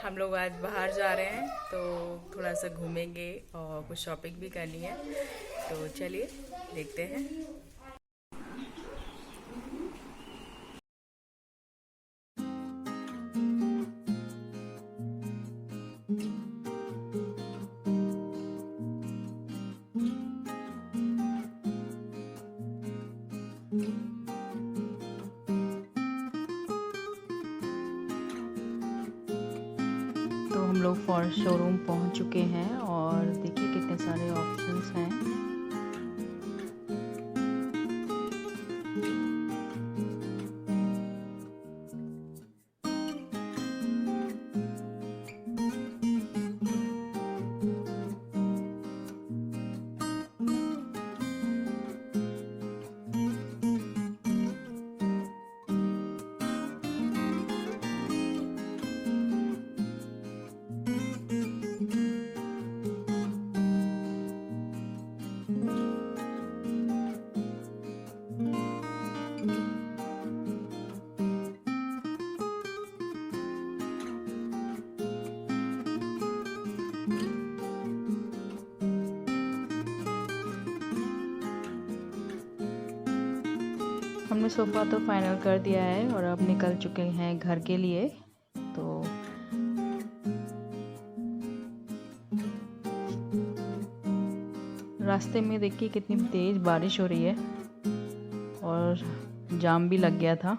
हम लोग आज बाहर जा रहे हैं तो थोड़ा सा घूमेंगे और कुछ शॉपिंग भी करनी है, तो चलिए देखते हैं। तो हम लोग फॉर शोरूम पहुंच चुके हैं और देखिए कितने सारे ऑप्शंस हैं। हमने सोफ़ा तो फाइनल कर दिया है और अब निकल चुके हैं घर के लिए। तो रास्ते में देखिए कितनी तेज़ बारिश हो रही है और जाम भी लग गया था।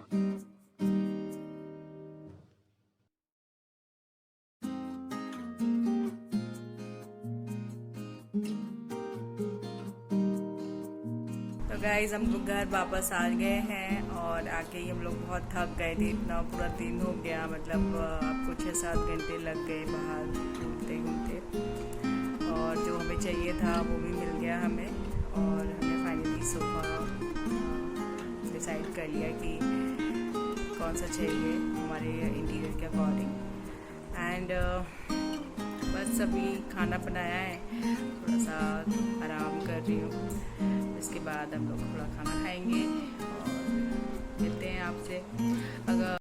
तो गाइस हम लोग घर वापस आ गए हैं और आके ही हम लोग बहुत थक गए थे, इतना पूरा दिन हो गया, मतलब आपको 6-7 घंटे लग गए बाहर घूमते घूमते, और जो हमें चाहिए था वो भी मिल गया हमें। और हमने फाइनली सोफ़ा डिसाइड कर लिया कि कौन सा चाहिए हमारे इंटीरियर के अकॉर्डिंग। एंड बस अभी खाना बनाया है, थोड़ा सा आराम कर रही हूँ। इसके बाद हम लोग थोड़ा खाना खाएंगे और मिलते हैं आपसे। अगर